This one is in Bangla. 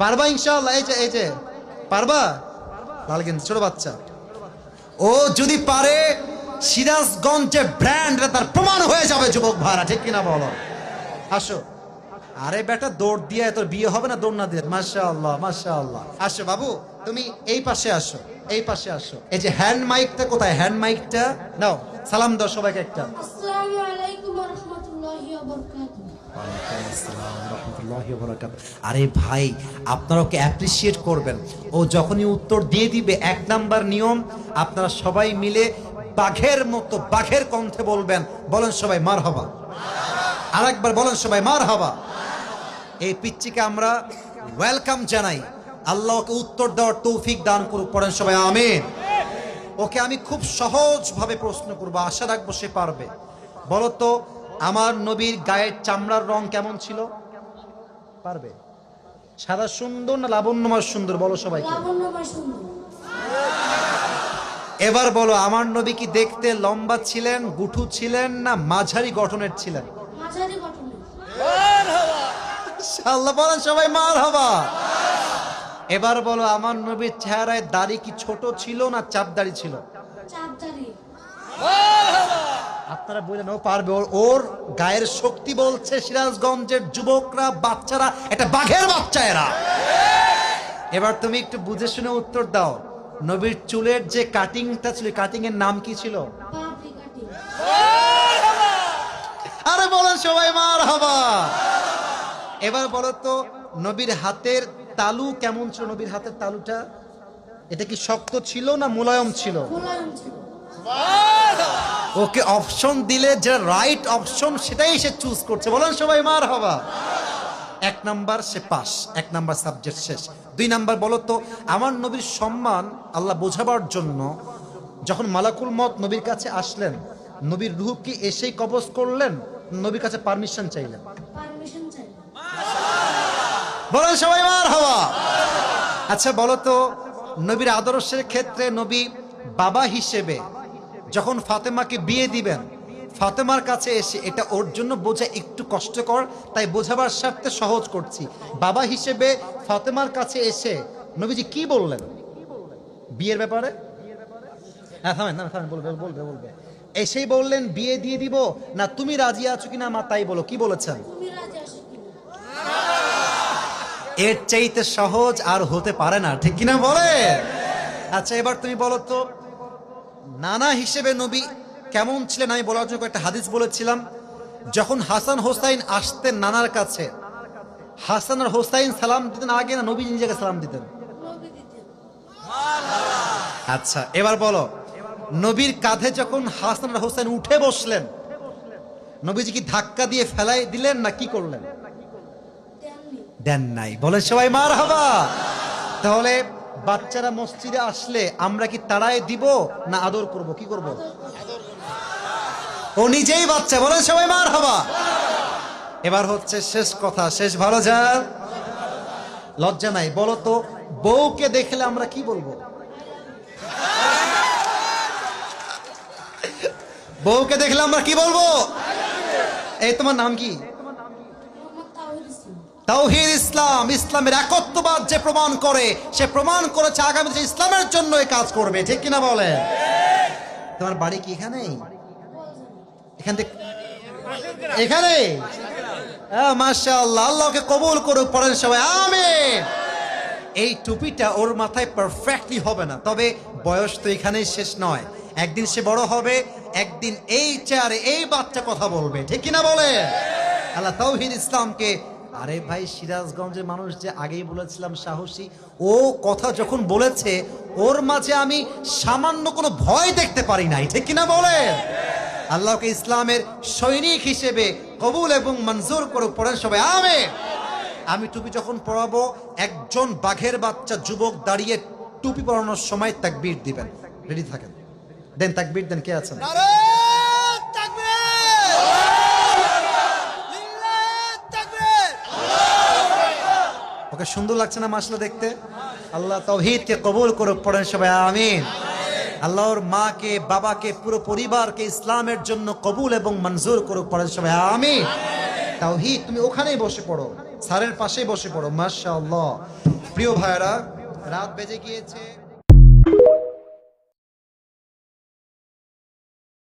পারবা ইনশাআল্লাহ? এই যে পারবা? লাল গেঞ্জি ছোট বাচ্চা, ও যদি পারে সিরাজগঞ্জে ব্র্যান্ড তার প্রমাণ হয়ে যাবে যুবক ভাইরা, ঠিক কিনা বলো? আসো। আরে বেটা দৌড় দিয়ে তোর বিয়ে হবে না দৌড় না দিয়ে? মাশাআল্লাহ মাশাআল্লাহ। আসো বাবু, তুমি এই পাশে আসো, এই পাশে আসো। এই যে হ্যান্ড মাইকটা কোথায়? হ্যান্ড মাইকটা নাও, সালাম দাও সবাইকে একটা। আসসালামু আলাইকুম ওয়া রাহমাতুল্লাহি ওয়া বারাকাতুহু। আরে ভাই, আপনারা ওকে অ্যাপ্রিসিয়েট করবেন। ও যখনই উত্তর দিয়ে দিবে, 1 নাম্বার নিয়ম, আপনারা সবাই মিলে বাঘের মতো বাঘের কণ্ঠে বলবেন। বলেন সবাই মারহাবা। আরেকবার বলেন সবাই মারহাবা। এই পিচ্চিকে আমরা ওয়েলকাম জানাই। আল্লাহ ওকে উত্তর দেওয়ার তৌফিক দান করুক। পড়েন সবাই আমিন। ওকে আমি খুব সহজভাবে প্রশ্ন করবো, আশা রাখবো সে পারবে। বলো তো, আমার নবীর গায়ের চামড়ার রং কেমন ছিল? পারবে? সাদা সুন্দর না লাবণ্যময় সুন্দর? বলো সবাইকে। লাবণ্যময় সুন্দর। এবার বলো, আমার নবী কি দেখতে লম্বা ছিলেন, গুঠু ছিলেন, না মাঝারি গঠনের ছিলেন? মাঝারি গঠনের। আল্লাহ বলেন সবাই মারহাবা। এবার বলো, আমার নবীর চেহারায় দাড়ি কি ছোট ছিল না চাপ দাড়ি ছিল? চাপদারি। আপনারা বললেন ও পারবে, ওর গায়ের শক্তি বলছে সিরাজগঞ্জের যুবকরা, বাচ্চারা, এটা বাঘের বাচ্চা এরা। এবার তুমি একটু বুঝে শুনে উত্তর দাও। নবীর চুলের যে কাটিংটা ছিল, কাটিং এর নাম কি ছিল? পাপড়ি কাটিং। আরে বলেন সবাই মারহাবা। এবার বলো তো, নবীর হাতের তালু কেমন ছিল? নবীর হাতের তালুটা এটা কি শক্ত ছিল না মোলায়েম ছিল? মোলায়েম ছিল। ওকে অপশন দিলে যে রাইট অপশন সেটাই সে চুজ করছে। বলেন সবাই মারহাবা। 1 নাম্বার সে পাস, 1 নাম্বার সাবজেক্ট শেষ। 2 নাম্বার বলো তো, আমার নবীর সম্মান আল্লাহ বোঝাবার জন্য যখন মালাকুল মত নবীর কাছে আসলেন, নবীর রূহ কি এসেই কবজ করলেন, নবীর কাছে পারমিশন চাইলেন? পারমিশন চাই। বলেন সবাই মারহাবা। আচ্ছা বলো তো, নবীর আদর্শের ক্ষেত্রে নবী বাবা হিসেবে যখন ফাতেমাকে বিয়ে দিবেন, ফাতেমার কাছে এসে, এটা ওর জন্য বোঝা একটু কষ্টকর, তাই বোঝাবার স্বার্থে সহজ করছি। বাবা হিসেবে ফাতেমার কাছে এসে নবীজি কি বললেন বিয়ের ব্যাপারে? হ্যাঁ থামেন, বলবে বলবে বলবে। এসেই বললেন বিয়ে দিয়ে দিব, না তুমি রাজি আছো কিনা মা তাই বলো, কি বলেছেন? তুমি রাজি আছো কিনা? এর চাইতে সহজ আর হতে পারে না, ঠিক কিনা বলে? আচ্ছা এবার তুমি বলো তো, নানা হিসেবে নবী কেমন ছিলেন? আমি বলার জন্য একটা হাদিস বলেছিলাম, যখন হাসান হোসাইন আসতেন নানার কাছে, হাসান আর হোসাইন সালাম দিতেন আগে না নবী নিজেকে সালাম দিতেন? নবী দিতেন। আচ্ছা এবার বলো, নবীর কাঁধে যখন হাসান আর হোসাইন উঠে বসলেন, নবীজি কি ধাক্কা দিয়ে ফেলাই দিলেন না কি করলেন? দেননি। দেন নাই। বলে সবাই মারহাবা। তাহলে বাচ্চারা মসজিদে আসলে আমরা কি তাড়ায় দিব না আদর করব? কি করব? ও নিজেই বাচ্চা। বলে সবাই মারহাবা। এবার হচ্ছে শেষ কথা, শেষ ভালো যার লজ্জা নাই। বলো তো, বউকে দেখলে আমরা কি বলবো? বউকে দেখলে আমরা কি বলবো? এই তোমার নাম কি? মোহাম্মদ তাওহীদ ইসলাম। তাওহীদ ইসলাম। ইসলামের একত্ববাদ যে প্রমাণ করে, সে প্রমাণ করেছে আগামীতে ইসলামের জন্য এই কাজ করবে, ঠিক কিনা বলে? তোমার বাড়ি কি এখানেই? এখান থেকে এখানে? মাশাআল্লাহ, আল্লাহকে কবুল করুক। পড়েন সবাই আমিন। এই টুপিটা ওর মাথায় পারফেক্টলি হবে না, তবে বয়স তো এখানেই শেষ নয়। একদিন সে বড় হবে, একদিন এই চেয়ারে এই বাচ্চা কথা বলবে, ঠিক কিনা বলে? আল্লাহ তাওহীদ ইসলামকে, আরে ভাই সিরাজগঞ্জের মানুষ যে আগেই বলেছিলাম সাহসী, ও কথা যখন বলেছে ওর মাঝে আমি সামান্য কোনো ভয় দেখতে পারি নাই, ঠিক কিনা বলে? আল্লাহকে ইসলামের সৈনিক হিসেবে কবুল এবং মঞ্জুর করুক। পড়েন সবাই আমিন। আমি টুপি যখন পরাবো, একজন বাঘের বাচ্চা যুবক দাঁড়িয়ে টুপি পরানোর সময় তাকবীর দিবেন। রেডি থাকেন, দেন তাকবীর দেন। কে আছেন? ওকে সুন্দর লাগছে না মাশাআল্লাহ দেখতে? আল্লাহ তাওহীদকে কবুল করুক। পড়েন সবাই আমিন। আল্লাহর মাকে, বাবাকে, পুরো পরিবারকে ইসলামের জন্য কবুল এবং মঞ্জুর করুক। পড়েন সবাই আমিন। তাওহীদ তুমি ওখানেই বসে পড়ো, স্যারের পাশেই বসে পড়ো। মাশাআল্লাহ। প্রিয় ভাইরা, রাত বেজে গিয়েছে।